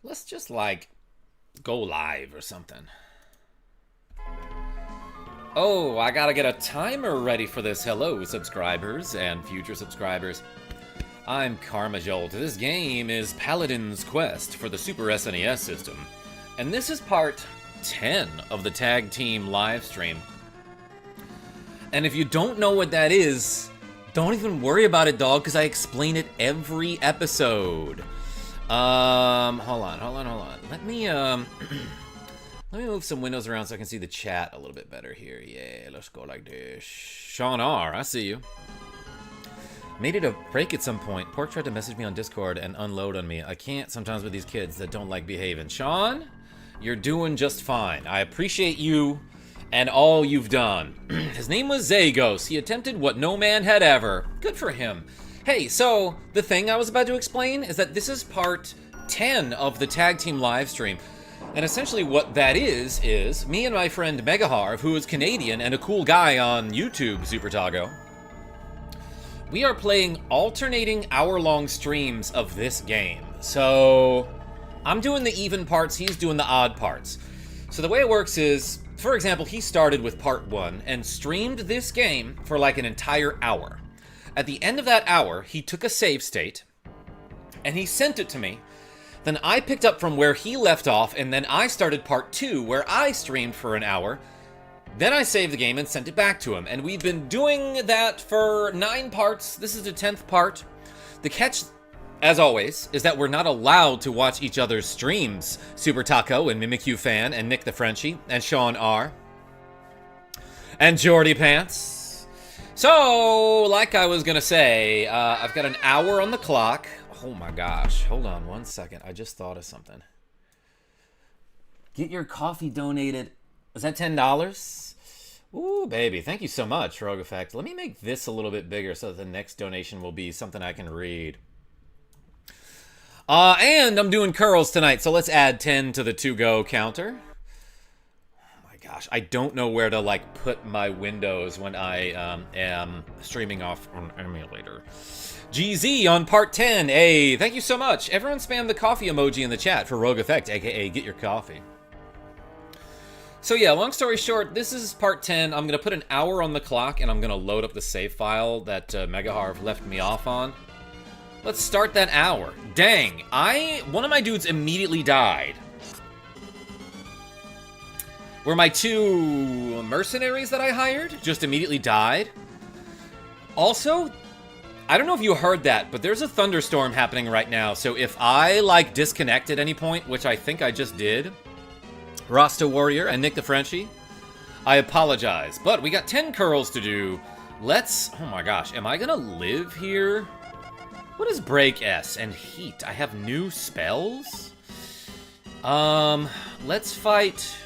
Let's just, like, go live or something. Oh, I gotta get a timer ready for this. Hello, subscribers and future subscribers. I'm MegaJolt. This game is Paladin's Quest for the Super SNES system. And this is part 10 of the Tag Team live stream. And if you don't know what that is, don't even worry about it, dog, because I explain it every episode. Hold on. Let me move some windows around so I can see the chat a little bit better here. Yeah, let's go like this. Sean R, I see you. Made it a break at some point. Pork tried to message me on Discord and unload on me. I can't sometimes with these kids that don't like behaving. Sean, you're doing just fine. I appreciate you and all you've done. His name was Zagos. He attempted what no man had ever. Good for him. Hey, so the thing I was about to explain is that this is part 10 of the Tag Team live stream. And essentially what that is me and my friend MegaHarv, who is Canadian and a cool guy on YouTube, Super Tago. We are playing alternating hour-long streams of this game. So I'm doing the even parts, he's doing the odd parts. So the way it works is, for example, he started with part 1 and streamed this game for like an entire hour. At the end of that hour, he took a save state and he sent it to me. Then I picked up from where he left off, and then I started part 2, where I streamed for an hour. Then I saved the game and sent it back to him. And we've been doing that for 9 parts. This is the 10th part. The catch, as always, is that we're not allowed to watch each other's streams. Super Taco and Mimikyu Fan and Nick the Frenchie and Sean R. And Jordy Pants. So, like I was gonna say, I've got an hour on the clock. Oh my gosh, hold on 1 second. I just thought of something. Get your coffee donated. Was that $10? Ooh, baby. Thank you so much, Rogue Effect. Let me make this a little bit bigger so that the next donation will be something I can read. And I'm doing curls tonight, so let's add 10 to the to-go counter. Oh my gosh, I don't know where to, like, put my windows when I am streaming off on emulator. GZ on part 10. Hey, thank you so much. Everyone spam the coffee emoji in the chat for Rogue Effect, aka get your coffee. So yeah, long story short, this is part 10. I'm going to put an hour on the clock, and I'm going to load up the save file that MegaHarv left me off on. Let's start that hour. Dang, one of my dudes immediately died. Were my 2 mercenaries that I hired just immediately died? Also, I don't know if you heard that, but there's a thunderstorm happening right now, so if I, like, disconnect at any point, which I think I just did, Rasta Warrior and Nick the Frenchie, I apologize. But we got 10 curls to do. Let's... Oh my gosh, am I gonna live here? What is Break S and Heat? I have new spells? Let's fight...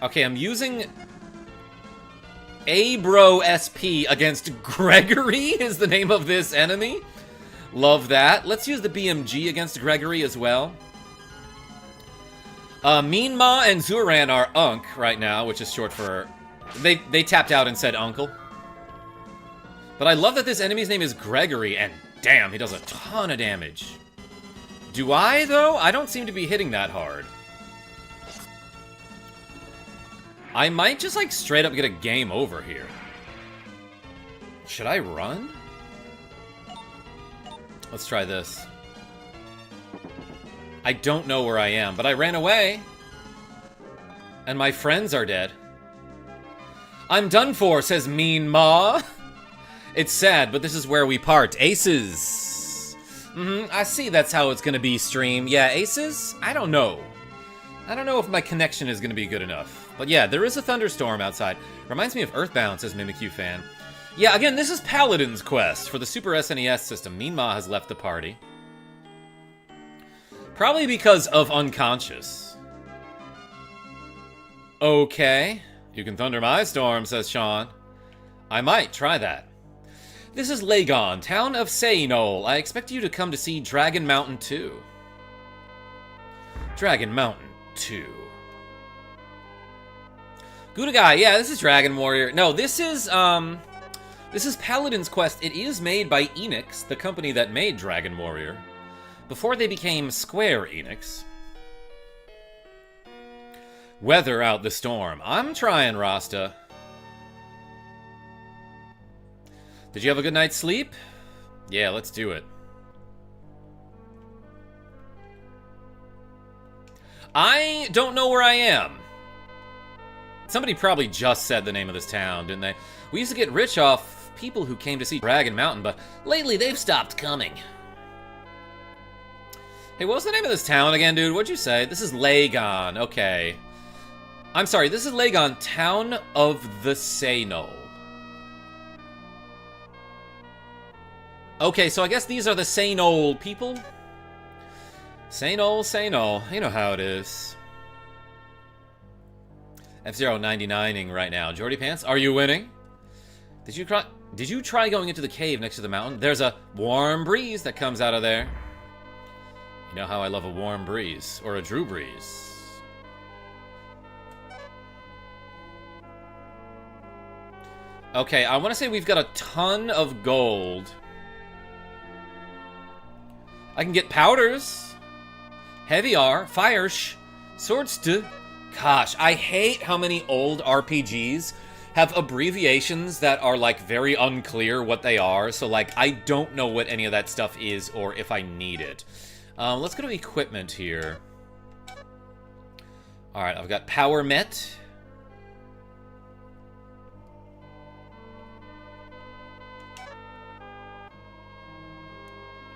Okay, I'm using... Abro SP against Gregory is the name of this enemy. Love that. Let's use the BMG against Gregory as well. Mean Ma and Zuran are Unk right now, which is short for... They tapped out and said Uncle. But I love that this enemy's name is Gregory, and damn, he does a ton of damage. Do I, though? I don't seem to be hitting that hard. I might just, like, straight up get a game over here. Should I run? Let's try this. I don't know where I am, but I ran away. And my friends are dead. I'm done for, says Mean Ma. It's sad, but this is where we part. Aces. I see that's how it's gonna be, stream. Yeah, aces? I don't know. I don't know if my connection is gonna be good enough. But yeah, there is a thunderstorm outside. Reminds me of Earthbound, says Mimikyu Fan. Yeah, again, this is Paladin's Quest for the Super SNES system. Mean Ma has left the party. Probably because of unconscious. Okay. You can thunder my storm, says Sean. I might try that. This is Lagon, town of Seynol. I expect you to come to see Dragon Mountain 2. Dragon Mountain 2. Gouda Guy, yeah, this is Dragon Warrior. No, this is, This is Paladin's Quest. It is made by Enix, the company that made Dragon Warrior, before they became Square Enix. Weather out the storm. I'm trying, Rasta. Did you have a good night's sleep? Yeah, let's do it. I don't know where I am. Somebody probably just said the name of this town, didn't they? We used to get rich off people who came to see Dragon Mountain, but lately they've stopped coming. Hey, what was the name of this town again, dude? What'd you say? This is Lagon. Okay. I'm sorry, this is Lagon, Town of the Sano. Okay, so I guess these are the Sano people? Sano. You know how it is. F-Zero 99ing right now. Jordy Pants, are you winning? Did you try going into the cave next to the mountain? There's a warm breeze that comes out of there. You know how I love a warm breeze. Or a Drew breeze. Okay, I want to say we've got a ton of gold. I can get powders. Heavy R. Fire sh. Swords to. Gosh, I hate how many old RPGs have abbreviations that are, like, very unclear what they are. So, like, I don't know what any of that stuff is or if I need it. Let's go to equipment here. Alright, I've got Power Met.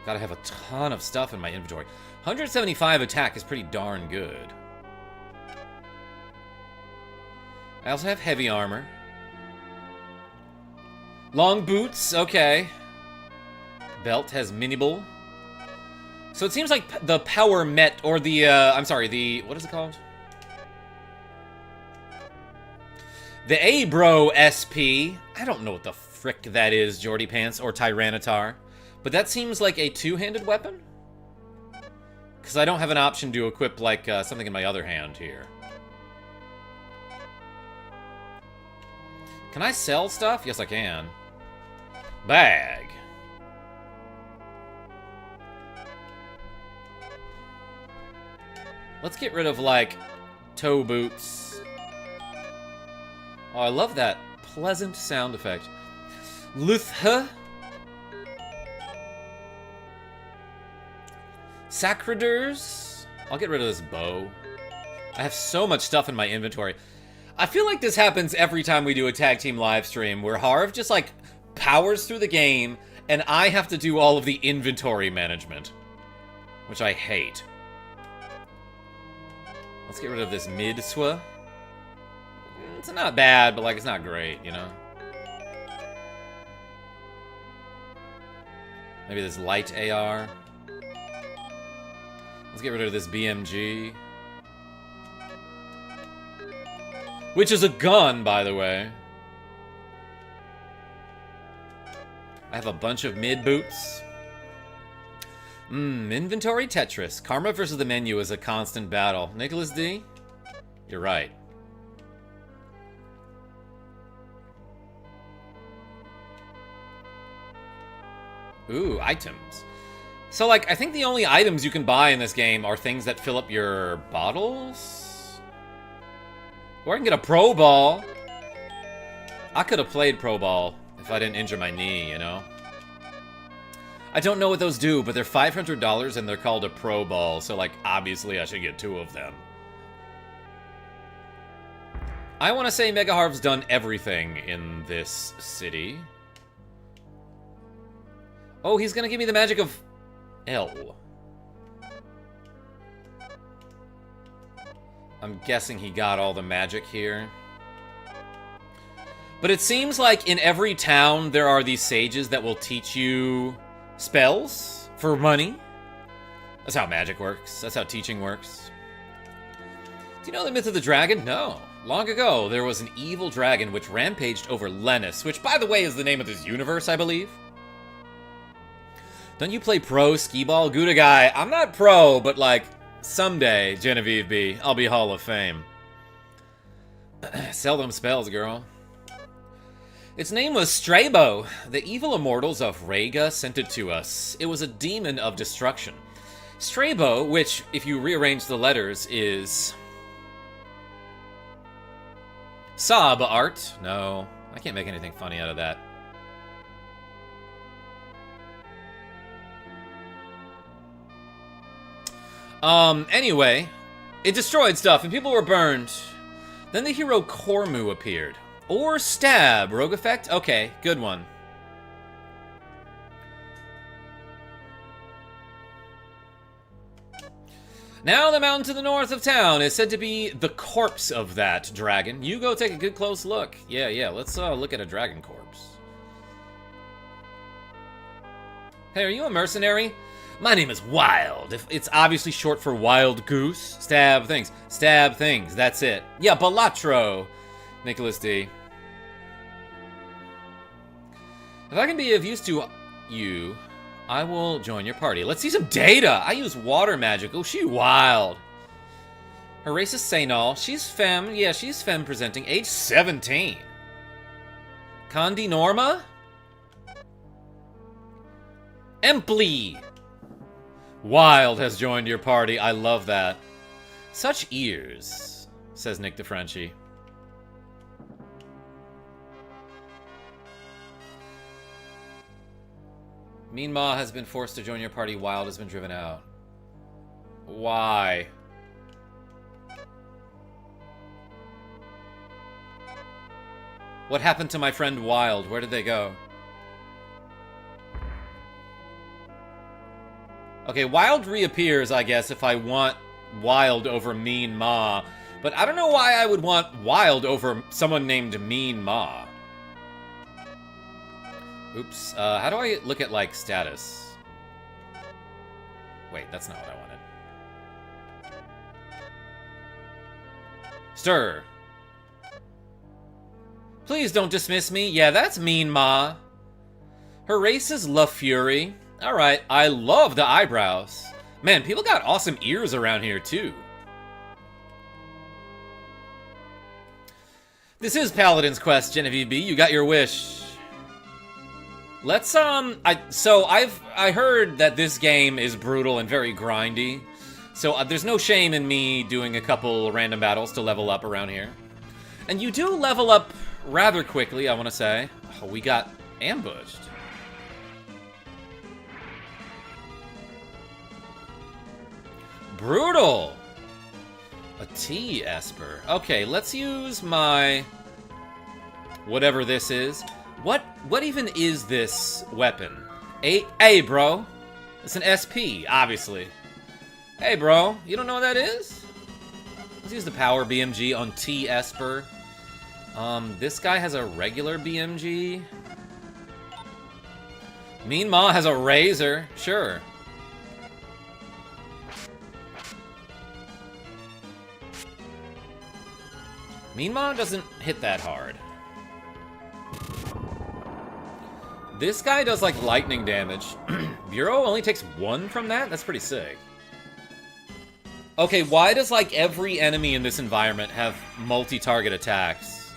Gotta have a ton of stuff in my inventory. 175 attack is pretty darn good. I also have heavy armor. Long boots, okay. Belt has mini bull. So it seems like the Power Met, or the, I'm sorry, the, what is it called? The Abro SP. I don't know what the frick that is, Jordy Pants, or Tyranitar. But that seems like a two-handed weapon? Because I don't have an option to equip, like, something in my other hand here. Can I sell stuff? Yes, I can. Bag. Let's get rid of, like, toe boots. Oh, I love that pleasant sound effect. Luthha. Sacreders. I'll get rid of this bow. I have so much stuff in my inventory. I feel like this happens every time we do a tag team live stream, where Harv just, like, powers through the game, and I have to do all of the inventory management. Which I hate. Let's get rid of this Midswa. It's not bad, but, like, it's not great, you know? Maybe this light AR. Let's get rid of this BMG. Which is a gun, by the way. I have a bunch of mid boots. Inventory Tetris. Karma versus the menu is a constant battle. Nicholas D? You're right. Ooh, items. So, like, I think the only items you can buy in this game are things that fill up your bottles? Or I can get a Pro Ball. I could have played Pro Ball if I didn't injure my knee, you know? I don't know what those do, but they're $500 and they're called a Pro Ball, so, like, obviously I should get 2 of them. I want to say MegaHarv's done everything in this city. Oh, he's gonna give me the magic of L. I'm guessing he got all the magic here. But it seems like in every town there are these sages that will teach you spells for money. That's how magic works. That's how teaching works. Do you know the myth of the dragon? No. Long ago, there was an evil dragon which rampaged over Lennis, which, by the way, is the name of this universe, I believe. Don't you play pro skee-ball? Gouda guy, I'm not pro, but, like, someday, Genevieve B, I'll be Hall of Fame. Sell them spells, girl. Its name was Strabo. The evil immortals of Rega sent it to us. It was a demon of destruction. Strabo, which, if you rearrange the letters, is... Sob art. No, I can't make anything funny out of that. Anyway, it destroyed stuff and people were burned. Then the hero Kormu appeared. Or stab. Rogue effect? Okay, good one. Now the mountain to the north of town is said to be the corpse of that dragon. You go take a good close look. Yeah, let's look at a dragon corpse. Hey, are you a mercenary? My name is Wild. It's obviously short for Wild Goose. Stab things. Stab things. That's it. Yeah, Balatro. Nicholas D. If I can be of use to you, I will join your party. Let's see some data. I use water magic. Oh, she wild. Her race is Sainal. She's femme. Yeah, she's femme presenting. Age 17. Condi Norma? Emply. Wild has joined your party. I love that. Such ears, says Nick DeFrenchie. Mean Ma has been forced to join your party. Wild has been driven out. Why? What happened to my friend Wild? Where did they go? Okay, Wild reappears, I guess, if I want Wild over Mean Ma. But I don't know why I would want Wild over someone named Mean Ma. Oops. How do I look at, like, status? Wait, that's not what I wanted. Stir. Please don't dismiss me. Yeah, that's Mean Ma. Her race is La Fury. Alright, I love the eyebrows. Man, people got awesome ears around here, too. This is Paladin's Quest, Genevieve B. You got your wish. Let's, I heard that this game is brutal and very grindy. So there's no shame in me doing a couple random battles to level up around here. And you do level up rather quickly, I want to say. Oh, we got ambushed. Brutal! A T Esper. Okay, let's use my... whatever this is. What even is this weapon? Hey, bro. It's an SP, obviously. Hey, bro. You don't know what that is? Let's use the power BMG on T Esper. This guy has a regular BMG. Mean Ma has a razor. Sure. Mean Ma doesn't hit that hard. This guy does, like, lightning damage. Bureau only takes 1 from that? That's pretty sick. Okay, why does, like, every enemy in this environment have multi-target attacks?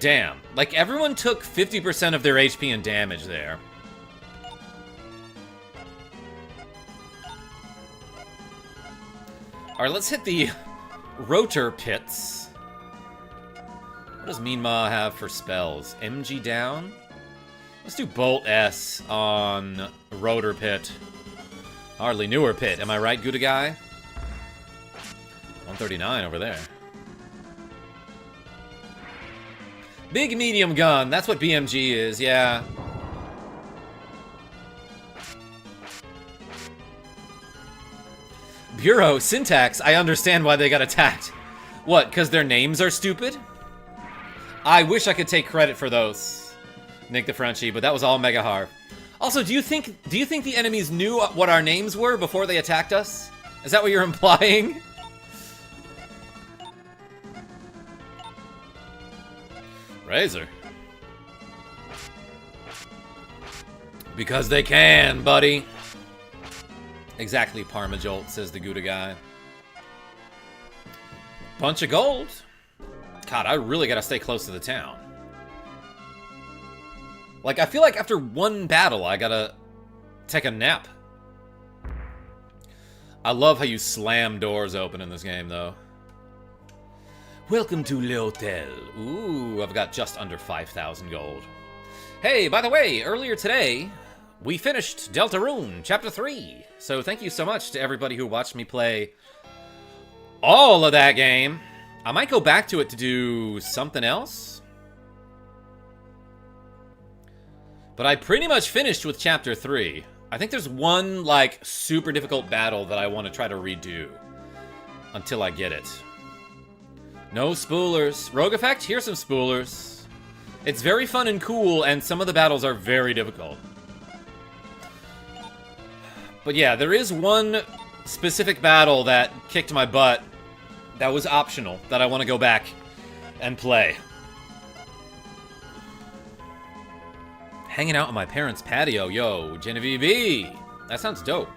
Damn. Like, everyone took 50% of their HP and damage there. Alright, let's hit the rotor pits. What does Mean Ma have for spells? MG down? Let's do Bolt S on rotor pit. Hardly newer pit. Am I right, Gouda guy? 139 over there. Big medium gun. That's what BMG is, yeah. Bureau, syntax, I understand why they got attacked. What, because their names are stupid? I wish I could take credit for those, Nick DeFrenchie, but that was all MegaHarv. Also, do you think the enemies knew what our names were before they attacked us? Is that what you're implying? Razor. Because they can, buddy. Exactly, ParmaJolt, says the Gouda guy. Bunch of gold. God, I really gotta stay close to the town. Like, I feel like after one battle, I gotta take a nap. I love how you slam doors open in this game, though. Welcome to l'hotel. Ooh, I've got just under 5,000 gold. Hey, by the way, earlier today, we finished Deltarune Chapter 3. So thank you so much to everybody who watched me play all of that game. I might go back to it to do something else. But I pretty much finished with Chapter 3. I think there's one, like, super difficult battle that I want to try to redo until I get it. No spoolers. Rogue Effect, here's some spoolers. It's very fun and cool, and some of the battles are very difficult. But yeah, there is one specific battle that kicked my butt that was optional, that I want to go back and play. Hanging out on my parents' patio, yo, Genevieve B. That sounds dope.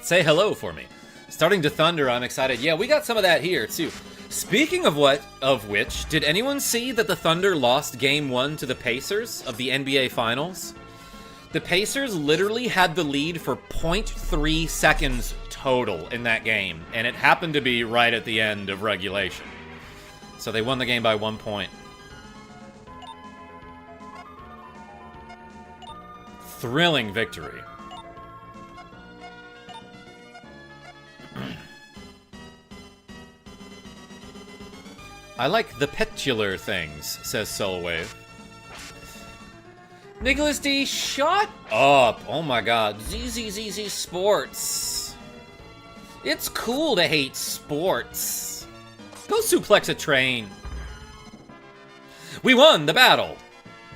Say hello for me. Starting to thunder, I'm excited. Yeah, we got some of that here, too. Speaking of which, did anyone see that the Thunder lost Game 1 to the Pacers of the NBA Finals? The Pacers literally had the lead for 0.3 seconds total in that game, and it happened to be right at the end of regulation. So they won the game by 1 point. Thrilling victory. I like the petular things, says Soulwave. Nicholas D, shut up! Oh my god, ZZZZ Sports. It's cool to hate sports. Go suplex a train. We won the battle.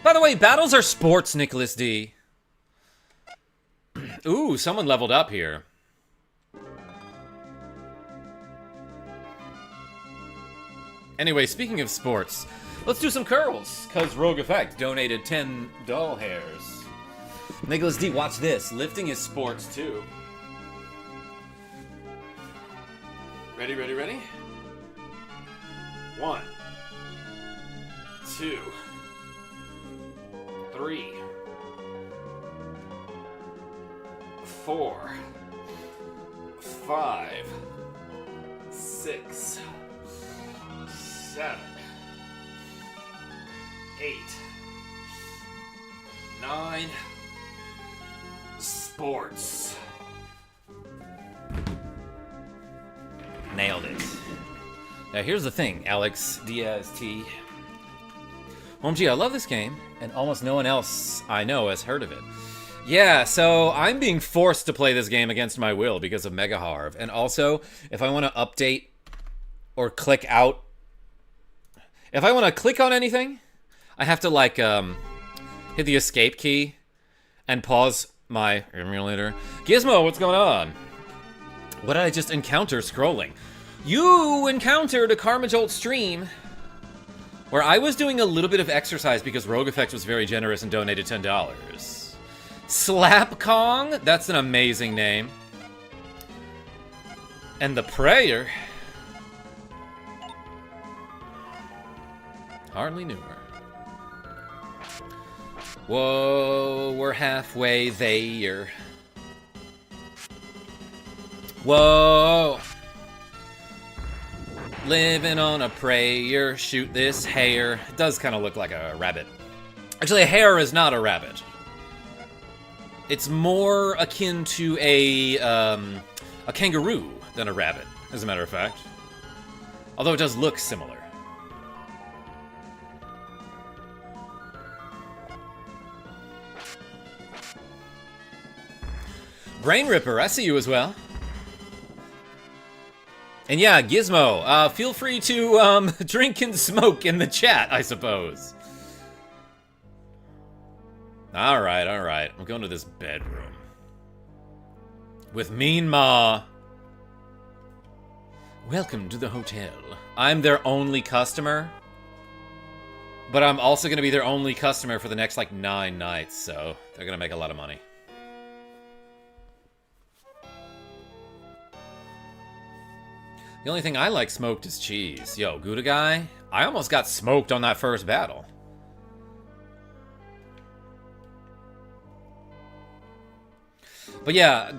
By the way, battles are sports, Nicholas D. Ooh, someone leveled up here. Anyway, speaking of sports, let's do some curls, because Rogue Effect donated 10 doll hairs. Nicholas D, watch this. Lifting is sports, too. Ready, ready, ready? 1, 2, 3, 4, 5, 6, 7, 8, 9, sports. Nailed it. Now here's the thing, Alex Diaz T. OMG, I love this game, and almost no one else I know has heard of it. Yeah, so I'm being forced to play this game against my will because of MegaHarv. And also, if I want to update or click out, if I want to click on anything, I have to, like, hit the escape key and pause my emulator. Gizmo, what's going on? What did I just encounter scrolling? You encountered a MegaJolt stream where I was doing a little bit of exercise because Rogue Effect was very generous and donated $10. Slap Kong? That's an amazing name. And the prayer. Hardly knew her. Whoa, we're halfway there. Whoa. Living on a prayer, shoot this hare. It does kind of look like a rabbit. Actually, a hare is not a rabbit. It's more akin to a kangaroo than a rabbit, as a matter of fact. Although it does look similar. Brain Ripper, I see you as well. And yeah, Gizmo, feel free to drink and smoke in the chat, I suppose. Alright, alright. I'm going to this bedroom. With Mean Ma. Welcome to the hotel. I'm their only customer. But I'm also going to be their only customer for the next, like, 9 nights, so they're going to make a lot of money. The only thing I like smoked is cheese. Yo, Gouda guy, I almost got smoked on that first battle. But yeah,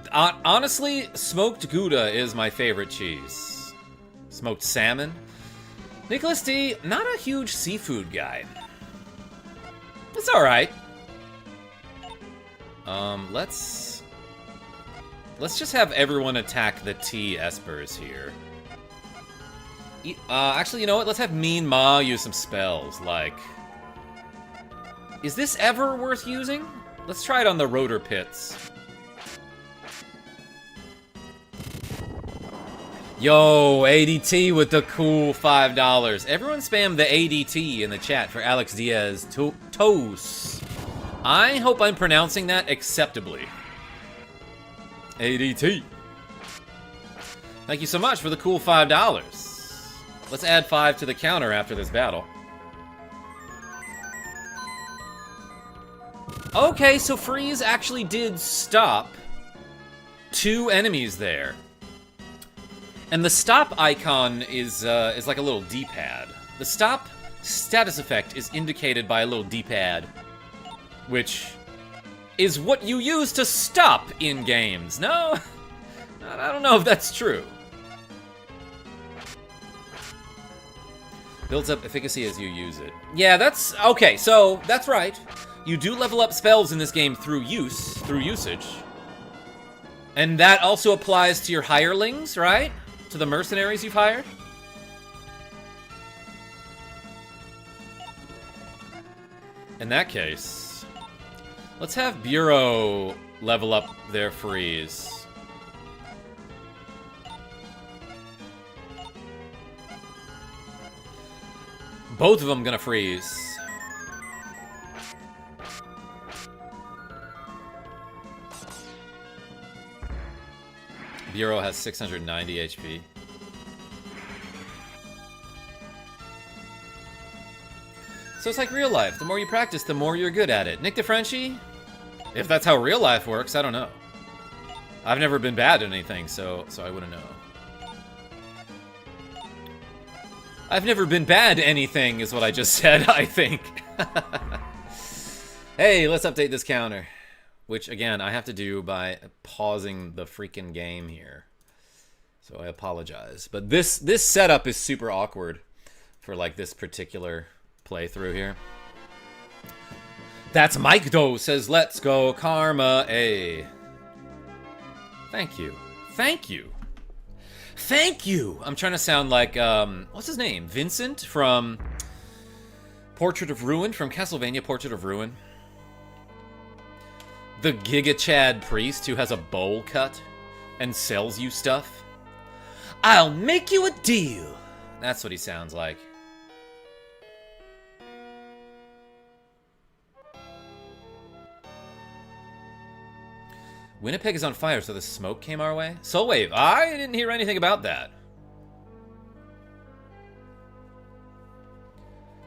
honestly, smoked Gouda is my favorite cheese. Smoked salmon. Nicholas D, not a huge seafood guy. It's alright. Let's just have everyone attack the T espers here. Actually, you know what? Let's have Mean Ma use some spells, like... Is this ever worth using? Let's try it on the Rotor Pits. Yo, ADT with the cool $5. Everyone spam the ADT in the chat for Alex Diaz Tos. I hope I'm pronouncing that acceptably. ADT. Thank you so much for the cool $5. Let's add 5 to the counter after this battle. Okay, so Freeze actually did stop 2 enemies there. And the stop icon is like a little D-pad. The stop status effect is indicated by a little D-pad, which is what you use to stop in games. No, I don't know if that's true. Builds up efficacy as you use it. Yeah, that's okay. So that's right. You do level up spells in this game through usage, and that also applies to your hirelings, right? To the mercenaries you've hired? In that case, let's have Bureau level up their freeze. Both of them gonna freeze. Bureau has 690 HP. So it's like real life. The more you practice, the more you're good at it. Nick DeFrenchie? If that's how real life works, I don't know. I've never been bad at anything, so I wouldn't know. I've never been bad at anything, is what I just said, I think. Hey, let's update this counter. Which, again, I have to do by pausing the freaking game here. So I apologize. But this setup is super awkward for, like, this particular playthrough here. That's Mike Doe says, let's go, Karma A. Thank you. Thank you. Thank you! I'm trying to sound like, what's his name? Vincent from Portrait of Ruin, from Castlevania Portrait of Ruin. The Giga Chad priest who has a bowl cut and sells you stuff. I'll make you a deal. That's what he sounds like. Winnipeg is on fire, so the smoke came our way? Soulwave, I didn't hear anything about that.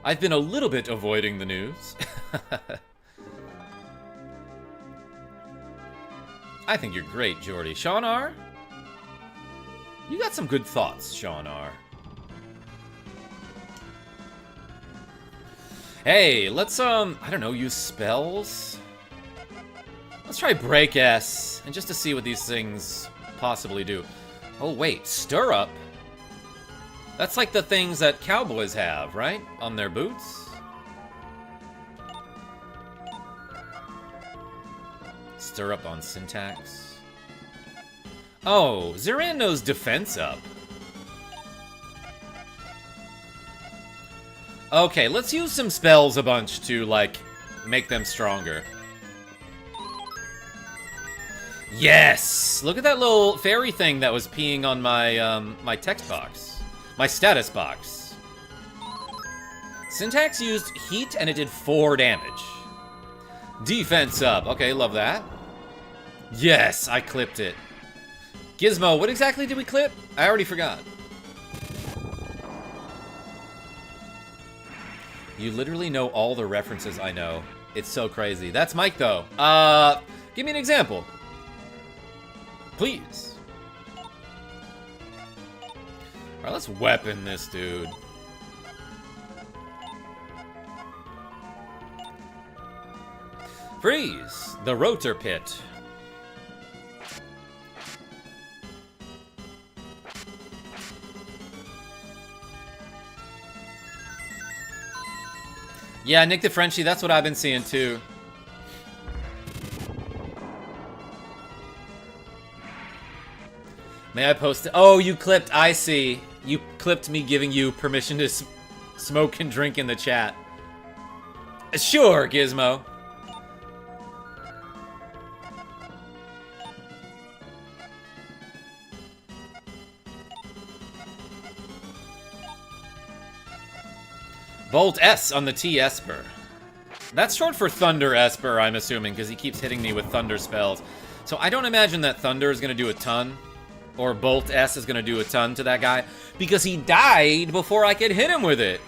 I've been a little bit avoiding the news. I think you're great, Jordy. Sean R? You got some good thoughts, Sean R. Hey, let's, I don't know, use spells? Let's try Break S, and just to see what these things possibly do. Oh, wait, Stir Up? That's like the things that cowboys have, right? On their boots? Stir Up on Syntax. Oh, Ziran knows Defense Up. Okay, let's use some spells a bunch to, like, make them stronger. Yes! Look at that little fairy thing that was peeing on my, my text box. My status box. Syntax used heat and it did 4 damage. Defense up. Okay, love that. Yes, I clipped it. Gizmo, what exactly did we clip? I already forgot. You literally know all the references I know. It's so crazy. That's Mike, though. Give me an example. Please. Alright, let's weapon this dude. Freeze! The rotor pit. Yeah, Nick the Frenchie, that's what I've been seeing too. May I post it? Oh, you clipped, I see. You clipped me giving you permission to smoke and drink in the chat. Sure, Gizmo. Bolt S on the T Esper. That's short for Thunder Esper, I'm assuming, because he keeps hitting me with Thunder spells. So I don't imagine that Thunder is going to do a ton, or Bolt S is going to do a ton to that guy, because he died before I could hit him with it.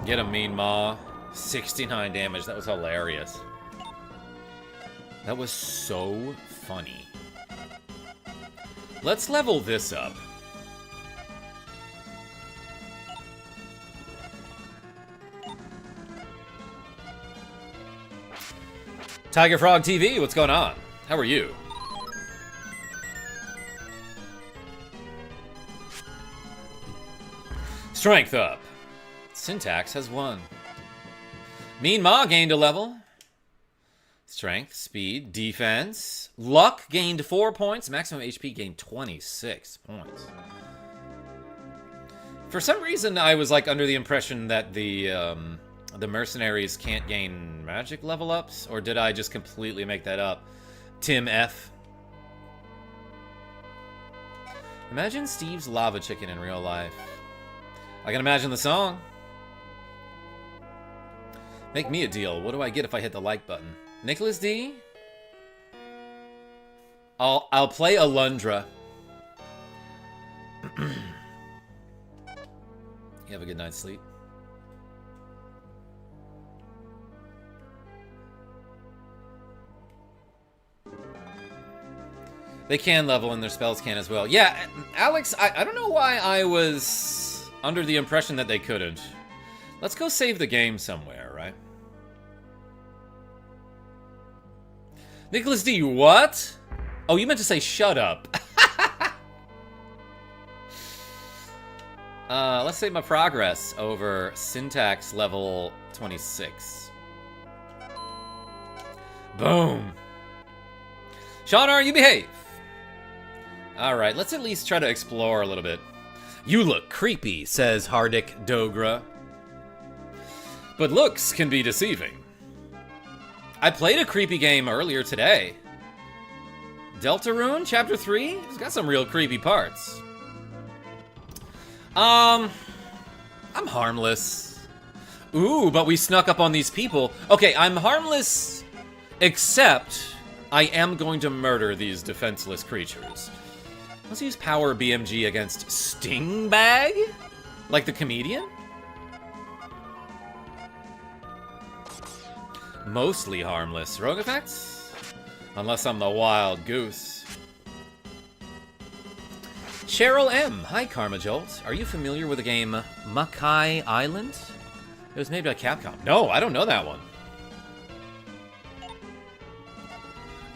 Get him, Mean Ma. 69 damage. That was hilarious. That was so funny. Let's level this up. Tiger Frog TV, what's going on? How are you? Strength up. Syntax has won. Mean Ma gained a level. Strength, speed, defense. Luck gained 4 points. Maximum HP gained 26 points. For some reason, I was like under the impression that the mercenaries can't gain magic level ups, or did I just completely make that up? Tim F. Imagine Steve's lava chicken in real life. I can imagine the song. Make me a deal. What do I get if I hit the like button? Nicholas D? I'll play Alundra. You have a good night's sleep. They can level and their spells can as well. Yeah, Alex, I don't know why I was under the impression that they couldn't. Let's go save the game somewhere, right? Nicholas D, what? Oh, you meant to say shut up. Let's save my progress over syntax level 26. Boom. Sean R, you behave. Alright, let's at least try to explore a little bit. You look creepy, says Hardik Dogra. But looks can be deceiving. I played a creepy game earlier today. Deltarune, Chapter 3? It's got some real creepy parts. I'm harmless. Ooh, but we snuck up on these people. Okay, I'm harmless, except I am going to murder these defenseless creatures. Let's use Power BMG against Stingbag? Like the comedian? Mostly harmless. Rogue effects? Unless I'm the wild goose. Cheryl M. Hi, KarmaJolt. Are you familiar with the game Makai Island? It was made by Capcom. No, I don't know that one.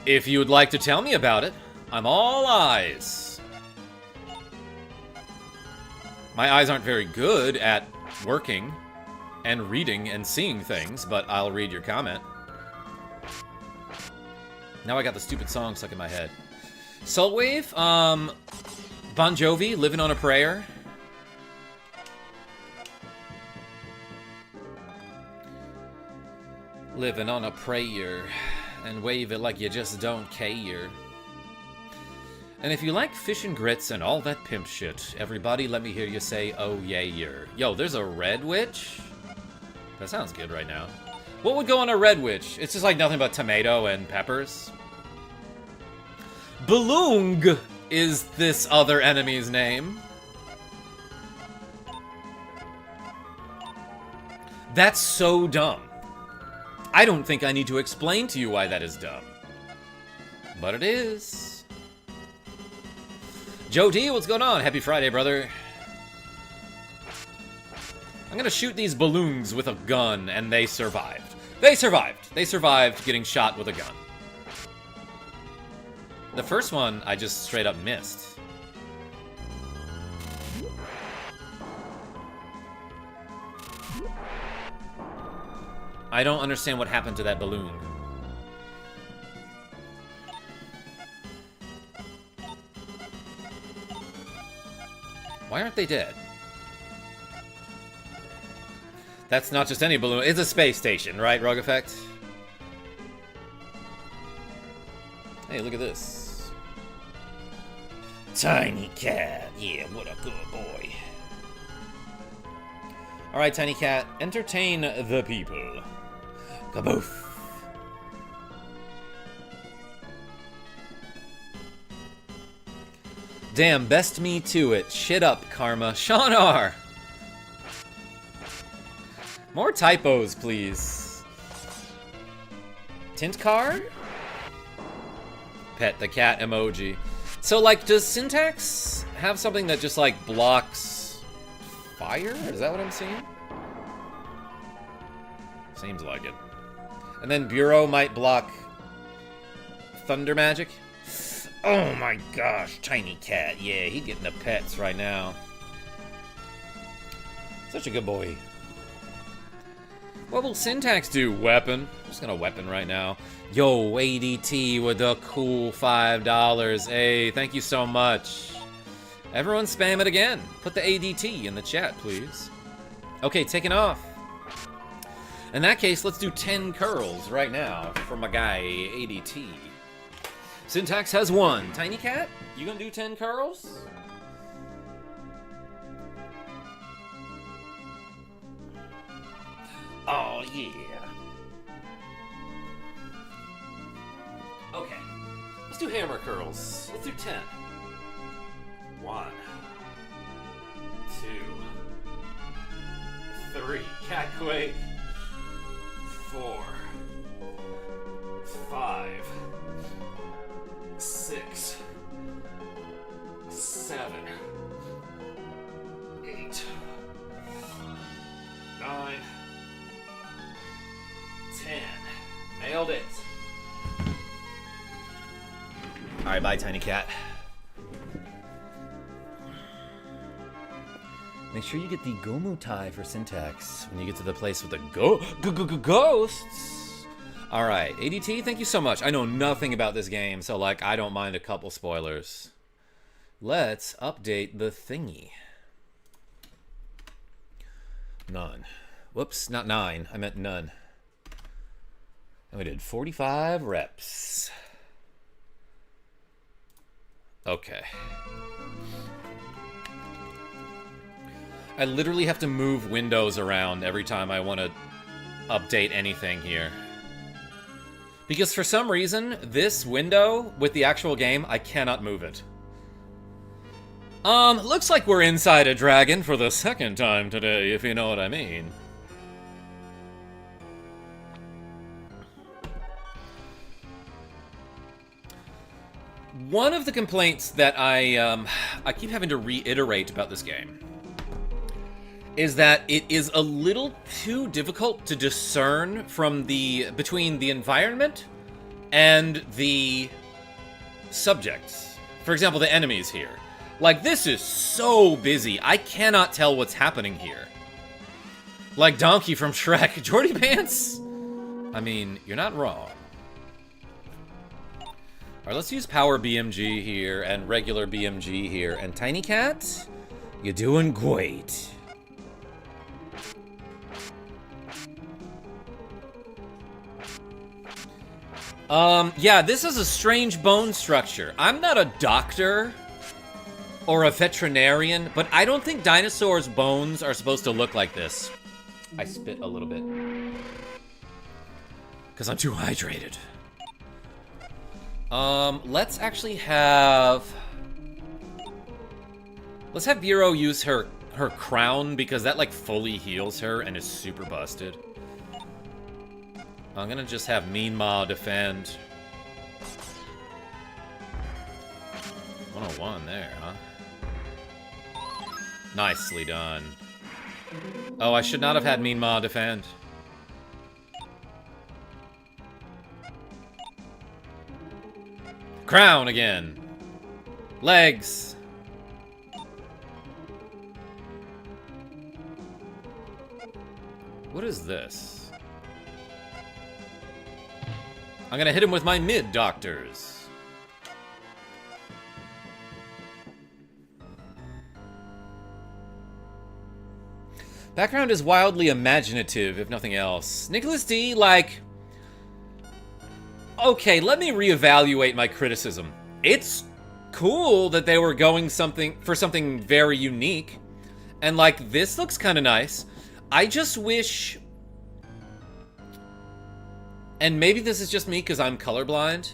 If you would like to tell me about it, I'm all eyes. My eyes aren't very good at working and reading and seeing things, but I'll read your comment. Now I got the stupid song stuck in my head. Soulwave, Bon Jovi, Living on a Prayer. Living on a prayer, and wave it like you just don't care. And if you like fish and grits and all that pimp shit, everybody let me hear you say, oh yeah-yer. Yo, there's a red witch? That sounds good right now. What would go on a red witch? It's just like nothing but tomato and peppers. Balung is this other enemy's name. That's so dumb. I don't think I need to explain to you why that is dumb. But it is. Joe D, what's going on? Happy Friday, brother. I'm gonna shoot these balloons with a gun, and they survived. They survived. They survived getting shot with a gun. The first one, I just straight up missed. I don't understand what happened to that balloon. Why aren't they dead? That's not just any balloon. It's a space station, right, Rug Effect? Hey, look at this. Tiny cat. Yeah, what a good boy. Alright, Tiny Cat. Entertain the people. Kaboof. Damn, best me to it. Shit up, Karma. Sean R. More typos, please. Tint car? Pet the cat emoji. So, like, does Syntax have something that just, like, blocks fire? Is that what I'm seeing? Seems like it. And then Bureau might block thunder magic? Oh my gosh, Tiny Cat. Yeah, he's getting the pets right now. Such a good boy. What will Syntax do? Weapon. I'm just gonna weapon right now. Yo, ADT with the cool $5. Hey, thank you so much. Everyone spam it again. Put the ADT in the chat, please. Okay, taking off. In that case, let's do 10 curls right now for my guy, ADT. Syntax has 1. Tiny Cat, you gonna do 10 curls? Oh, yeah. Okay. Let's do hammer curls. Let's do 10. 1, 2, 3. Cat quake. 4, 5, 6, 7, 8, 9, 10. Nailed it. Alright, bye, Tiny Cat. Make sure you get the Gomutai for Syntax when you get to the place with the ghosts. All right, ADT, thank you so much. I know nothing about this game, so like I don't mind a couple spoilers. Let's update the thingy. None. Whoops, not 9. I meant none. And we did 45 reps. Okay. I literally have to move windows around every time I want to update anything here. Because for some reason, this window with the actual game, I cannot move it. Looks like we're inside a dragon for the second time today, if you know what I mean. One of the complaints that I keep having to reiterate about this game is that it is a little too difficult to discern from between the environment and the subjects. For example, the enemies here. Like, this is so busy, I cannot tell what's happening here. Like Donkey from Shrek. Jordy Pants? I mean, you're not wrong. Alright, let's use Power BMG here and regular BMG here. And Tiny Cat, you're doing great. Yeah, this is a strange bone structure. I'm not a doctor or a veterinarian, but I don't think dinosaurs' bones are supposed to look like this. I spit a little bit. Because I'm too hydrated. Let's actually have... Let's have Bureau use her crown, because that, like, fully heals her and is super busted. I'm gonna just have Mean Ma defend. I wanna 101 there, huh? Nicely done. Oh, I should not have had Mean Ma defend. Crown again. Legs. What is this? I'm gonna hit him with my mid doctors. Background is wildly imaginative, if nothing else. Nicholas D, like... Okay, let me reevaluate my criticism. It's cool that they were going for something very unique. And, like, this looks kind of nice. I just wish... And maybe this is just me because I'm colorblind.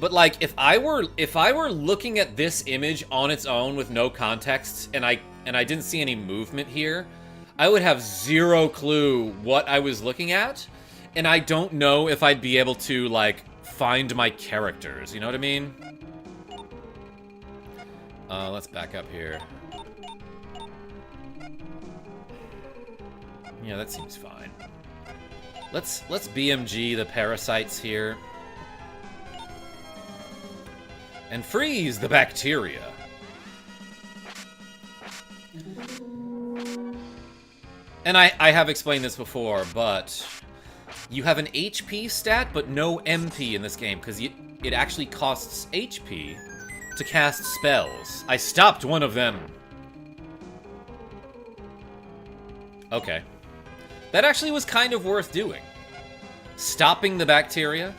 But, like, if I were looking at this image on its own with no context, and I didn't see any movement here, I would have zero clue what I was looking at. And I don't know if I'd be able to, like, find my characters. You know what I mean? Let's back up here. Yeah, that seems fine. Let's BMG the parasites here. And freeze the bacteria. And I have explained this before, but you have an HP stat, but no MP in this game, because it actually costs HP to cast spells. I stopped one of them. Okay. That actually was kind of worth doing. Stopping the bacteria.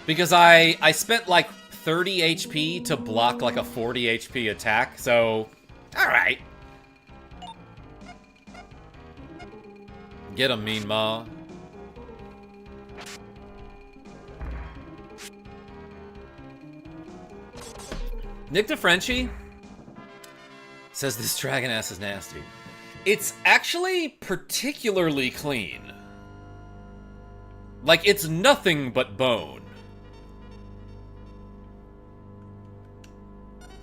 Because I spent like 30 HP to block like a 40 HP attack, so... Alright. Get him, Mean Ma. Nick DeFrenchie says this dragon ass is nasty. It's actually particularly clean. Like, it's nothing but bone.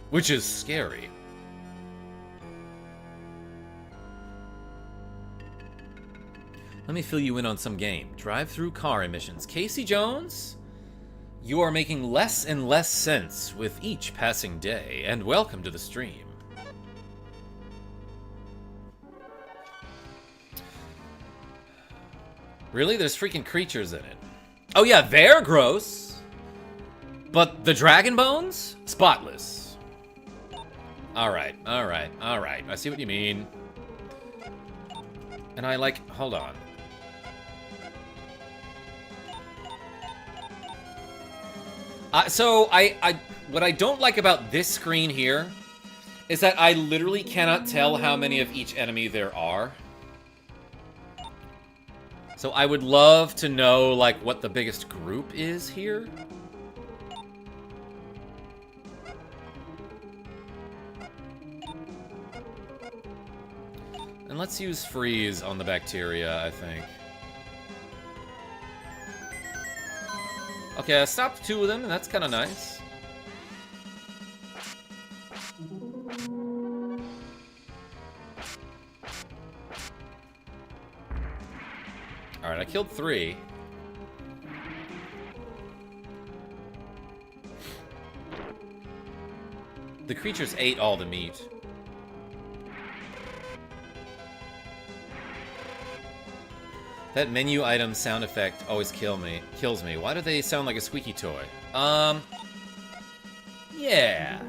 Which is scary. Let me fill you in on some game. Drive-through car emissions. Casey Jones? You are making less and less sense with each passing day, and welcome to the stream. Really? There's freaking creatures in it. Oh yeah, they're gross. But the dragon bones? Spotless. Alright, alright, alright. I see what you mean. And I like... Hold on. So, what I don't like about this screen here is that I literally cannot tell how many of each enemy there are. So I would love to know, like, what the biggest group is here. And let's use freeze on the bacteria, I think. Okay, I stopped two of them, and that's kind of nice. Alright, I killed 3. The creatures ate all the meat. That menu item sound effect always kills me. Why do they sound like a squeaky toy? Yeah.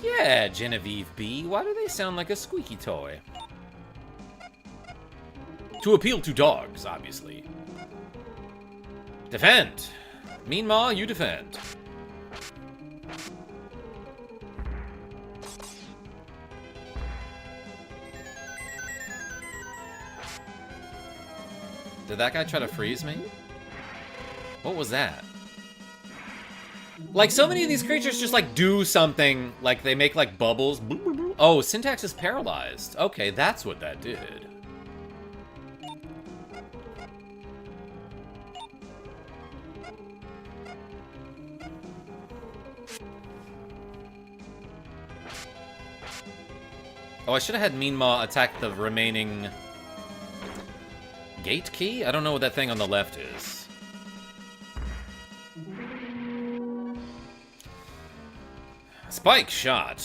Yeah, Genevieve B. Why do they sound like a squeaky toy? To appeal to dogs, obviously. Defend! Mean Ma, you defend. Did that guy try to freeze me? What was that? Like, so many of these creatures just, like, do something. Like, they make, like, bubbles. Oh, Syntax is paralyzed. Okay, that's what that did. Oh, I should have had Mean Maw attack the remaining... gate key? I don't know what that thing on the left is. Spike shot.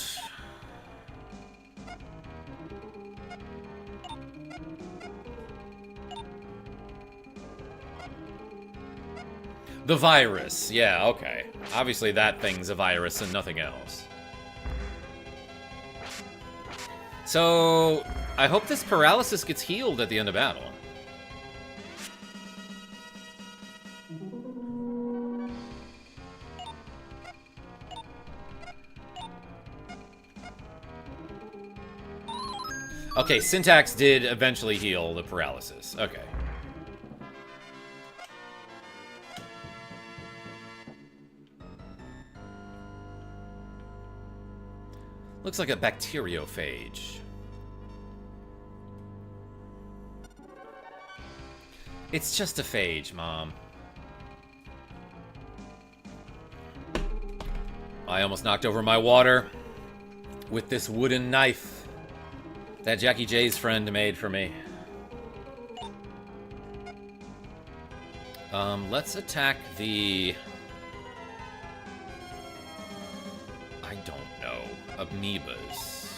The virus. Yeah, okay. Obviously that thing's a virus and nothing else. So, I hope this paralysis gets healed at the end of battle. Okay, Syntax did eventually heal the paralysis. Okay. Looks like a bacteriophage. It's just a phage, Mom. I almost knocked over my water with this wooden knife that Jackie J's friend made for me. Let's attack the... I don't know. Amoebas.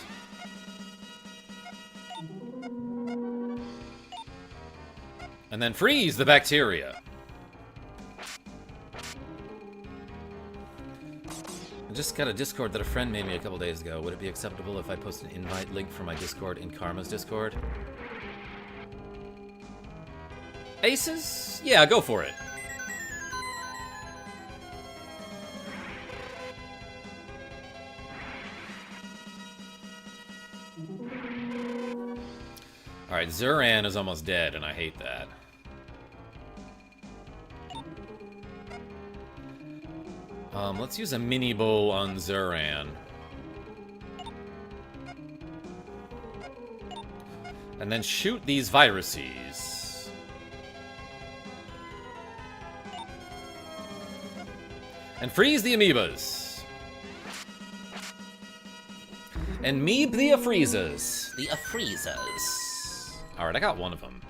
And then freeze the bacteria. I just got a Discord that a friend made me a couple days ago. Would it be acceptable if I post an invite link for my Discord in Karma's Discord? Aces? Yeah, go for it. Alright, Zuran is almost dead, and I hate that. Let's use a mini bow on Zuran. And then shoot these viruses. And freeze the amoebas. And meeb the afreezas. The afreezas. Alright, I got one of them.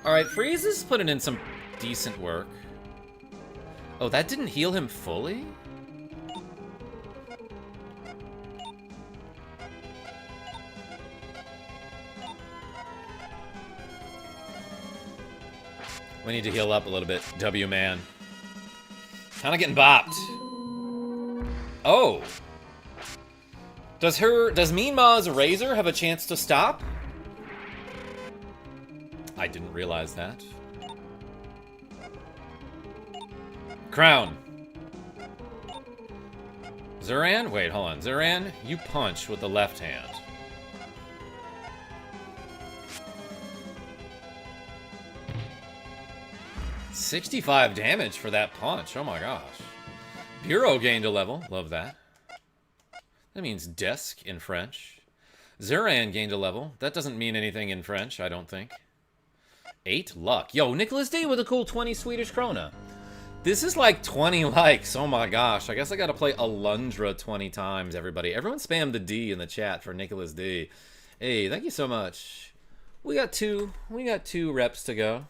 Alright, Freeze is putting in some decent work. Oh, that didn't heal him fully? We need to heal up a little bit, W-man. Kinda getting bopped. Oh! Does Mean Ma's Razor have a chance to stop? I didn't realize that. Crown. Zuran? Wait, hold on. Zuran, you punch with the left hand. $65 damage for that punch. Oh my gosh. Bureau gained a level. Love that. That means desk in French. Zuran gained a level. That doesn't mean anything in French, I don't think. 8 luck. Yo, Nicholas D with a cool 20 Swedish krona. This is like 20 likes. Oh my gosh. I guess I gotta play Alundra 20 times, everybody. Everyone spam the D in the chat for Nicholas D. Hey, thank you so much. We got two reps to go.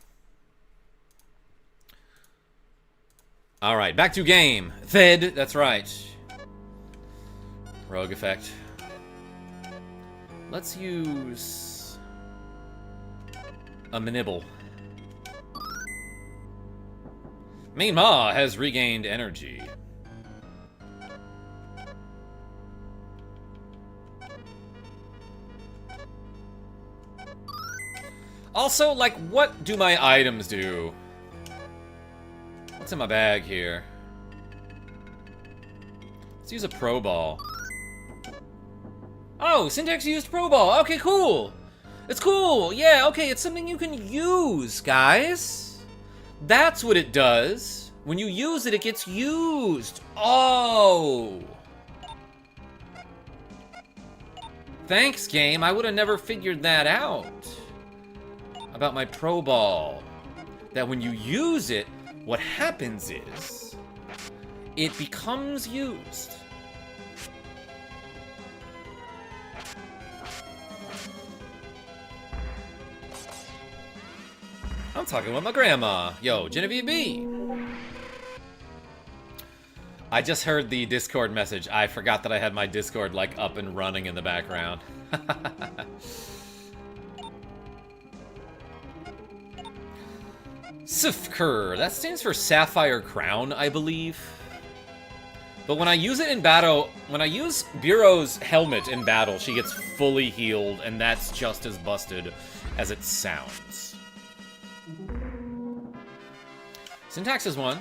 Alright, back to game. Fed, that's right. Rogue effect. Let's use a Manibble. Mean Ma has regained energy. Also, like, what do my items do? What's in my bag here? Let's use a Pro Ball. Oh, Syntax used Pro Ball. Okay, cool. It's cool. Yeah, okay, it's something you can use, guys. That's what it does. When you use it, it gets used. Oh. Thanks, game. I would have never figured that out. About my Pro Ball. That when you use it, what happens is, it becomes used. I'm talking with my grandma. Yo, Genevieve B. I just heard the Discord message. I forgot that I had my Discord, like, up and running in the background. Sifkur. That stands for Sapphire Crown, I believe. But when I use it in battle, when I use Bureau's helmet in battle, she gets fully healed, and that's just as busted as it sounds. Syntax is one.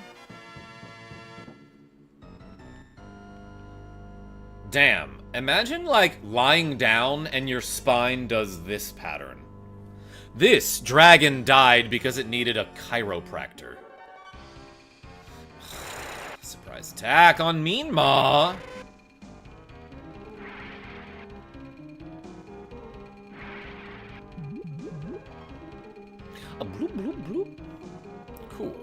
Damn. Imagine, like, lying down and your spine does this pattern. This dragon died because it needed a chiropractor. Surprise attack on Mean Ma. A bloop, bloop, bloop. Cool.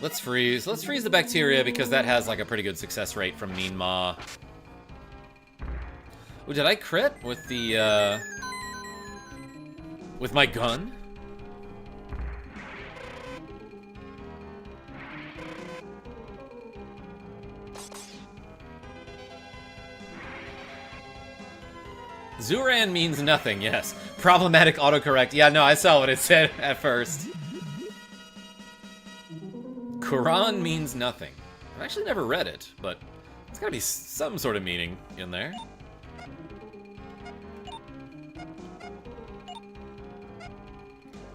Let's freeze. Let's freeze the bacteria because that has like a pretty good success rate from Mean Ma. Oh, did I crit with the with my gun? Zuran means nothing, yes. Problematic autocorrect. Yeah, no, I saw what it said at first. Quran means nothing. I've actually never read it, but it's gotta be some sort of meaning in there.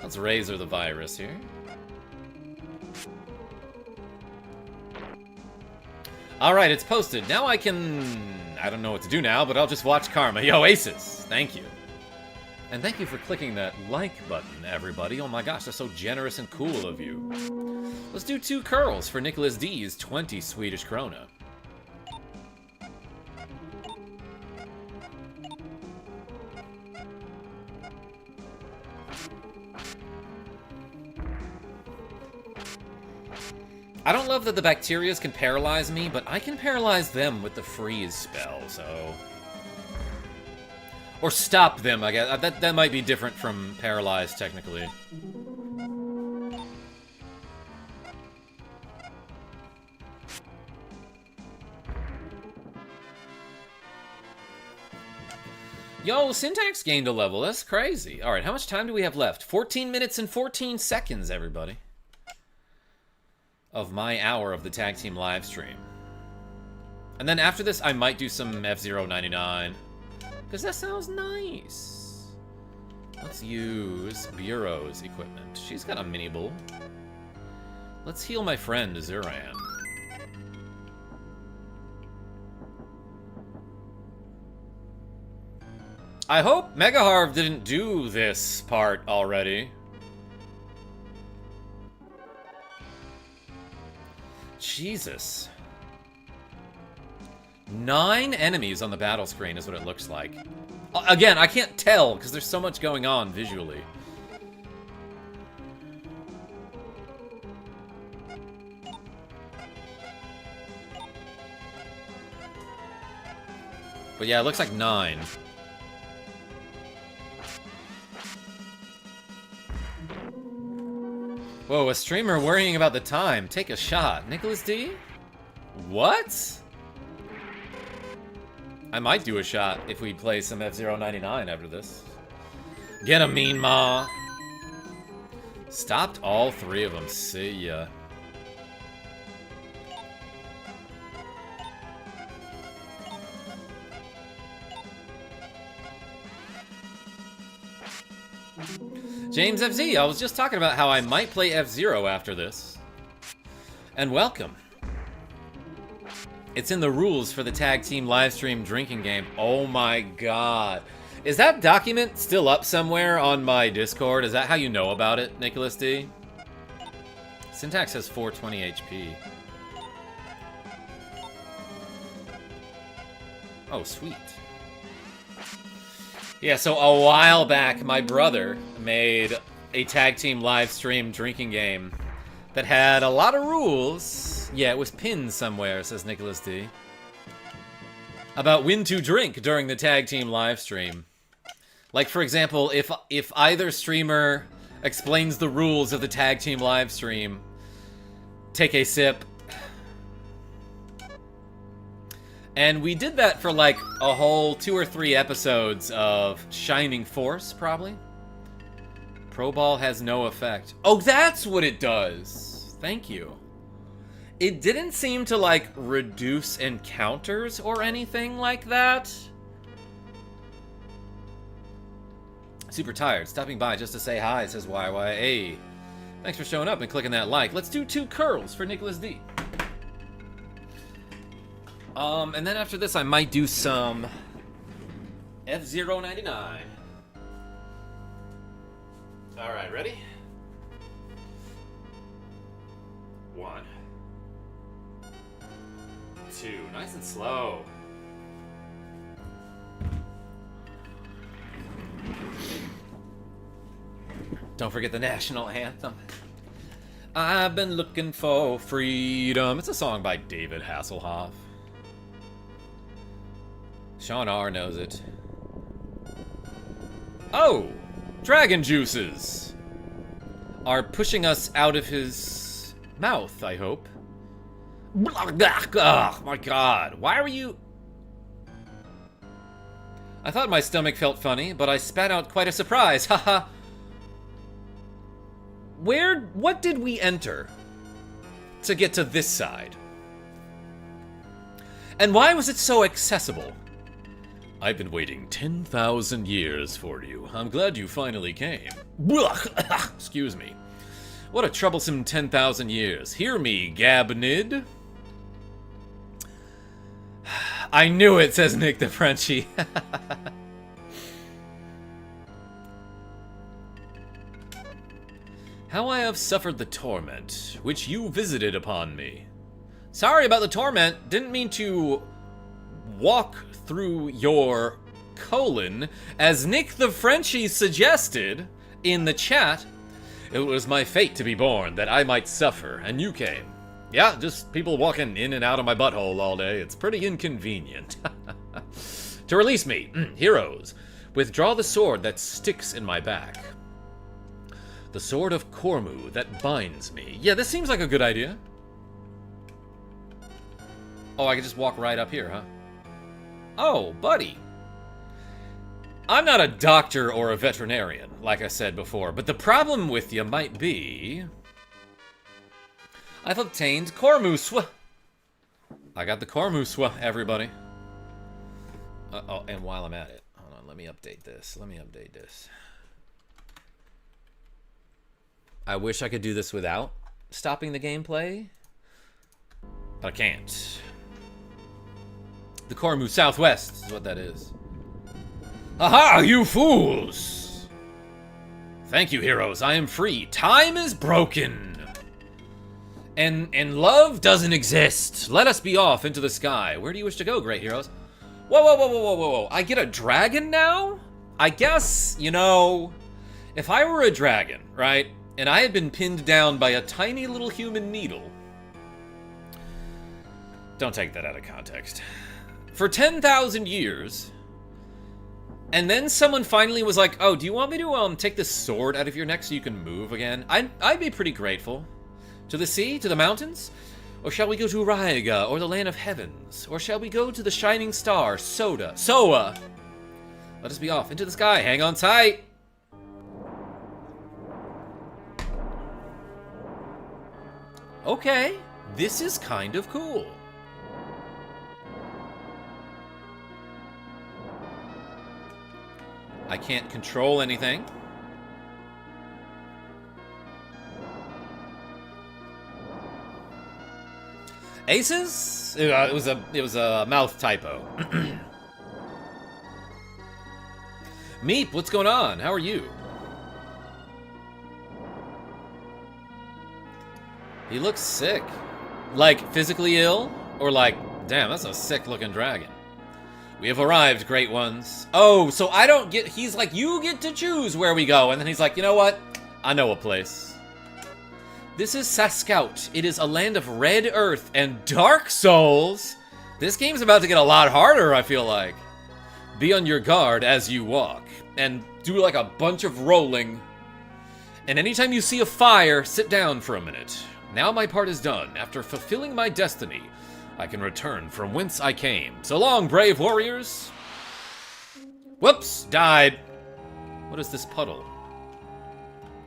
Let's razor the virus here. Alright, it's posted. Now I don't know what to do now, but I'll just watch Karma. Yo, aces! Thank you. And thank you for clicking that like button, everybody. Oh my gosh, that's so generous and cool of you. Let's do 2 curls for Nicholas D's 20 Swedish krona. I don't love that the bacterias can paralyze me, but I can paralyze them with the freeze spell, so... Or stop them, I guess. That might be different from paralyze, technically. Yo, Syntax gained a level. That's crazy. Alright, how much time do we have left? 14 minutes and 14 seconds, everybody. Of my hour of the tag team live stream. And then after this, I might do some F-Zero 99. Because that sounds nice. Let's use Bureau's equipment. She's got a mini bull. Let's heal my friend, Zuran. I hope MegaHarv didn't do this part already. Jesus. 9 enemies on the battle screen is what it looks like. Again, I can't tell because there's so much going on visually. But yeah, it looks like 9. Whoa, a streamer worrying about the time. Take a shot. Nicholas D? What? I might do a shot if we play some F-Zero 99 after this. Get a Mean Ma. Stopped all 3 of them. See ya. James FZ, I was just talking about how I might play F-Zero after this. And welcome. It's in the rules for the tag team livestream drinking game. Oh my god. Is that document still up somewhere on my Discord? Is that how you know about it, Nicholas D? Syntax has 420 HP. Oh, sweet. Yeah, so a while back, my brother made a tag team live stream drinking game that had a lot of rules, Yeah, it was pinned somewhere, says Nicholas D. About when to drink during the tag team live stream. Like, for example, if either streamer explains the rules of the tag team live stream, take a sip. And we did that for like a whole 2 or 3 episodes of Shining Force, probably. Pro Ball has no effect. Oh, that's what it does. Thank you. It didn't seem to, like, reduce encounters or anything like that. Super tired. Stopping by just to say hi, says YYA. Thanks for showing up and clicking that like. Let's do 2 curls for Nicholas D. And then after this, I might do some F-099. Alright, ready? 1, 2, nice and slow. Don't forget the national anthem. I've been looking for freedom. It's a song by David Hasselhoff. Sean R. knows it. Oh! Dragon juices! Are pushing us out of his mouth, I hope. Oh my god, why were you... I thought my stomach felt funny, but I spat out quite a surprise, haha. What did we enter to get to this side? And why was it so accessible? I've been waiting 10,000 years for you. I'm glad you finally came. Excuse me. What a troublesome 10,000 years. Hear me, Gabnid. I knew it, says Nick the Frenchie. How I have suffered the torment, which you visited upon me. Sorry about the torment. Didn't mean to walk through your colon, as Nick the Frenchie suggested in the chat. It was my fate to be born, that I might suffer, and you came. Yeah, just people walking in and out of my butthole all day. It's pretty inconvenient. To release me, heroes, withdraw the sword that sticks in my back. The sword of Cormu that binds me. Yeah, this seems like a good idea. Oh, I can just walk right up here, huh? Oh, buddy. I'm not a doctor or a veterinarian, like I said before, but the problem with you might be... I've obtained Cormuswa. I got the Cormuswa, everybody. Oh, and while I'm at it, hold on, let me update this. I wish I could do this without stopping the gameplay, but I can't. The Cormu Southwest is what that is. Aha, you fools! Thank you, heroes. I am free. Time is broken. And love doesn't exist. Let us be off into the sky. Where do you wish to go, great heroes? Whoa. I get a dragon now? I guess, you know, if I were a dragon, right, and I had been pinned down by a tiny little human needle. Don't take that out of context. For 10,000 years, and then someone finally was like, oh, do you want me to take this sword out of your neck so you can move again? I'd be pretty grateful. To the sea? To the mountains? Or shall we go to Raiga, or the land of heavens? Or shall we go to the shining star, Soa? Let us be off into the sky. Hang on tight. Okay, this is kind of cool. I can't control anything. Aces? It was a mouth typo. Meep, what's going on? How are you? He looks sick. Like, physically ill? Or like, damn, that's a sick-looking dragon. We have arrived, great ones. Oh, so I don't get... He's like, you get to choose where we go. And then he's like, you know what? I know a place. This is Saskuot. It is a land of red earth and dark souls. This game's about to get a lot harder, I feel like. Be on your guard as you walk, and do like a bunch of rolling. And anytime you see a fire, sit down for a minute. Now my part is done. After fulfilling my destiny, I can return from whence I came. So long, brave warriors. Whoops, died. What is this puddle?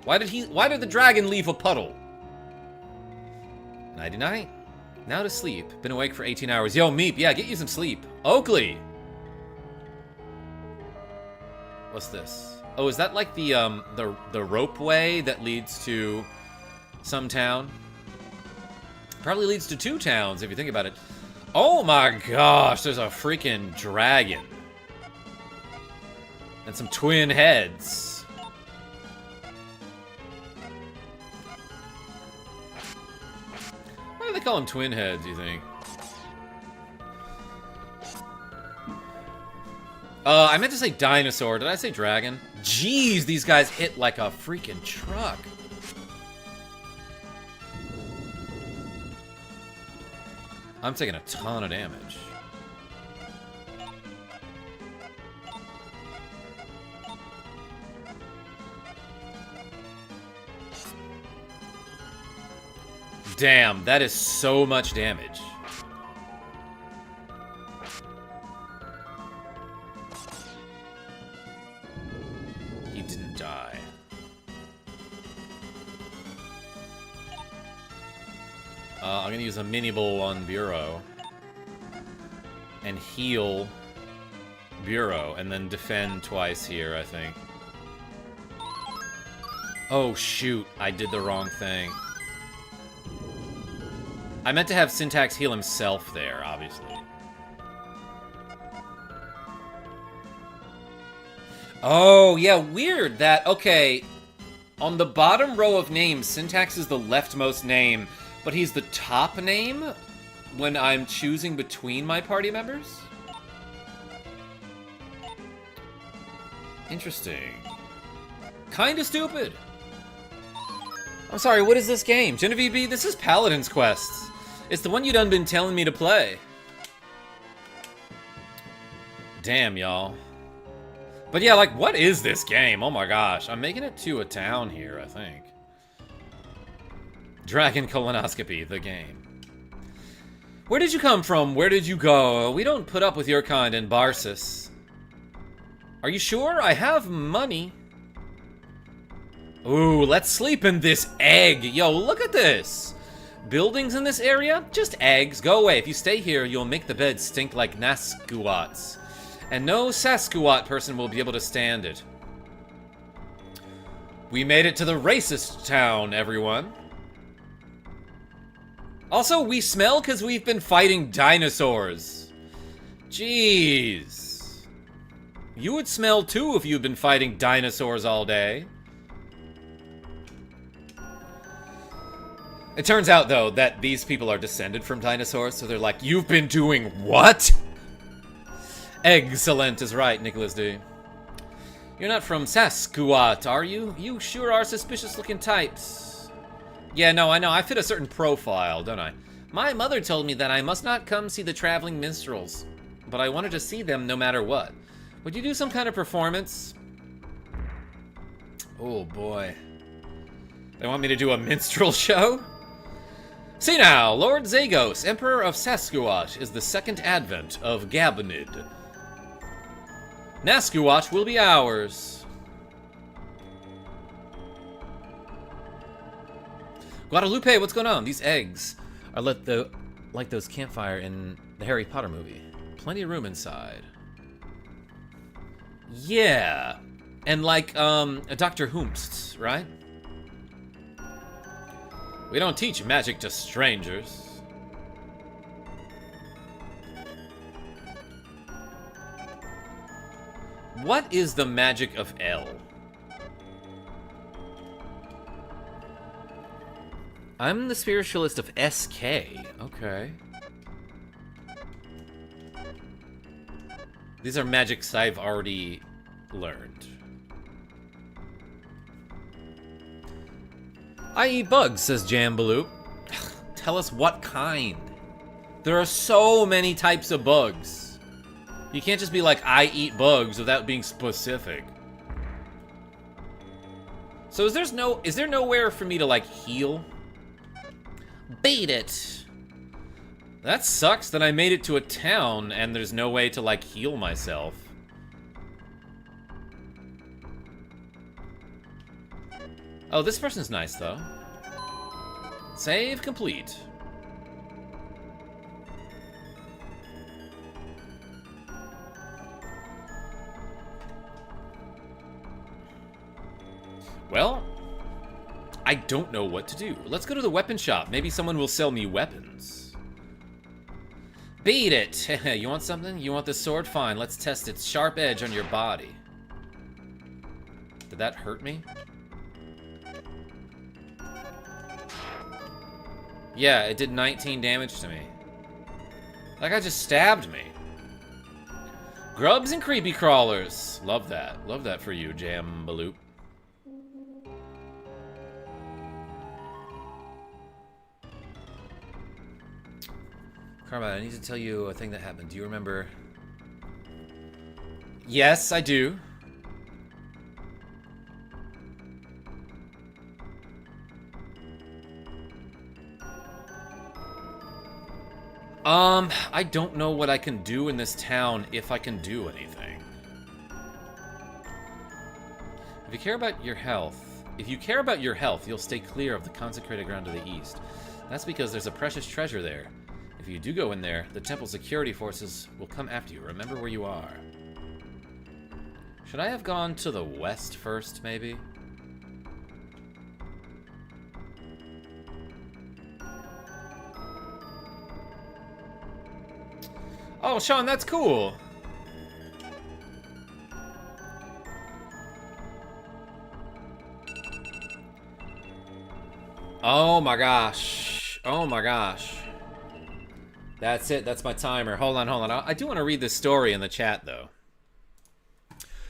Why did the dragon leave a puddle? Nighty-night. Now to sleep. Been awake for 18 hours. Yo, Meep, yeah, get you some sleep. Oakley! What's this? Oh, is that like the ropeway that leads to some town? Probably leads to 2 towns, if you think about it. Oh my gosh, there's a freaking dragon. And some twin heads. Why do they call them twin heads, you think? I meant to say dinosaur. Did I say dragon? Jeez, these guys hit like a freaking truck. I'm taking a ton of damage. Damn, that is so much damage. He didn't die. I'm gonna use a mini bowl on Bureau. And heal Bureau, and then defend twice here, I think. Oh shoot, I did the wrong thing. I meant to have Syntax heal himself there, obviously. Oh, yeah, weird that, okay, on the bottom row of names, Syntax is the leftmost name, but he's the top name when I'm choosing between my party members? Interesting. Kinda stupid. I'm sorry, what is this game? Genevieve B, this is Paladin's Quest. It's the one you done been telling me to play. Damn, y'all. But yeah, like, what is this game? Oh my gosh. I'm making it to a town here, I think. Dragon Colonoscopy, the game. Where did you come from? Where did you go? We don't put up with your kind in Barsis. Are you sure? I have money. Ooh, let's sleep in this egg. Yo, look at this. Buildings in this area? Just eggs. Go away. If you stay here, you'll make the bed stink like Naskuots. And no Saskuot person will be able to stand it. We made it to the racist town, everyone. Also, we smell because we've been fighting dinosaurs. Jeez. You would smell too if you'd been fighting dinosaurs all day. It turns out, though, that these people are descended from dinosaurs, so they're like, you've been doing what? Excellent is right, Nicholas D. You're not from Saskuot, are you? You sure are suspicious-looking types. Yeah, no, I know. I fit a certain profile, don't I? My mother told me that I must not come see the traveling minstrels, but I wanted to see them no matter what. Would you do some kind of performance? Oh, boy. They want me to do a minstrel show? See now, Lord Zagos, Emperor of Saskuot, is the second advent of Gabonid. Naskuot will be ours. Guadalupe, what's going on? These eggs are like those campfire in the Harry Potter movie. Plenty of room inside. Yeah. And like, a Dr. Hoomst, right? We don't teach magic to strangers. What is the magic of L? I'm the spiritualist of SK. Okay. These are magics I've already learned. I eat bugs, says Jambaloop. Tell us what kind. There are so many types of bugs. You can't just be like, I eat bugs without being specific. So is there nowhere for me to like heal? Beat it. That sucks that I made it to a town and there's no way to like heal myself. Oh, this person's nice though. Save complete. Well, I don't know what to do. Let's go to the weapon shop. Maybe someone will sell me weapons. Beat it! You want something? You want this sword? Fine, let's test its sharp edge on your body. Did that hurt me? Yeah, it did 19 damage to me. That guy just stabbed me. Grubs and creepy crawlers. Love that. Love that for you, Jambaloop. Karma, I need to tell you a thing that happened. Do you remember? Yes, I do. I don't know what I can do in this town if I can do anything. If you care about your health, you'll stay clear of the consecrated ground to the east. That's because there's a precious treasure there. If you do go in there, the temple security forces will come after you. Remember where you are. Should I have gone to the west first, maybe? Oh, Sean, that's cool. Oh my gosh. Oh my gosh. That's it. That's my timer. Hold on, hold on. I do want to read this story in the chat, though.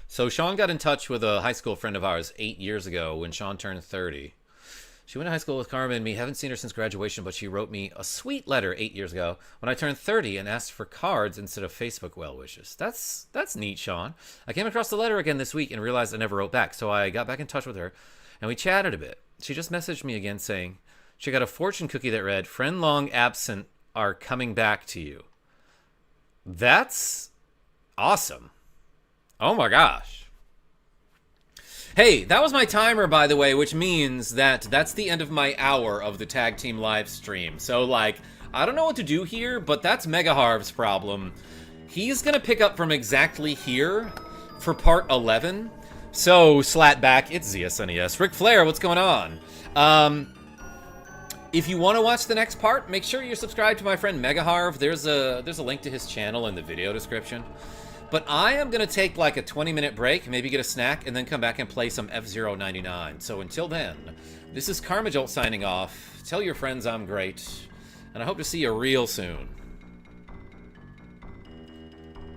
So Sean got in touch with a high school friend of ours 8 years ago when Sean turned 30. She went to high school with Carmen and me. Haven't seen her since graduation, but she wrote me a sweet letter 8 years ago when I turned 30 and asked for cards instead of Facebook well wishes. That's neat, Sean. I came across the letter again this week and realized I never wrote back, so I got back in touch with her and we chatted a bit. She just messaged me again saying she got a fortune cookie that read, "Friend long absent are coming back to you." That's awesome. Oh my gosh. Hey, that was my timer, by the way, which means that that's the end of my hour of the tag team live stream. So, like, I don't know what to do here, but that's MegaHarv's problem. He's gonna pick up from exactly here for part 11. So, Slatback, it's SNES. Ric Flair, what's going on? If you want to watch the next part, make sure you're subscribed to my friend MegaHarv. There's a link to his channel in the video description. But I am going to take like a 20-minute break, maybe get a snack, and then come back and play some F-Zero 99. So until then, this is MegaJolt signing off. Tell your friends I'm great, and I hope to see you real soon.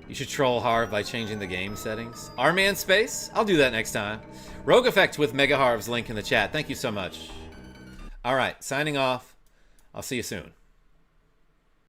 You should troll Harv by changing the game settings. R-Man Space? I'll do that next time. Rogue Effect with MegaHarv's link in the chat. Thank you so much. Alright, signing off. I'll see you soon.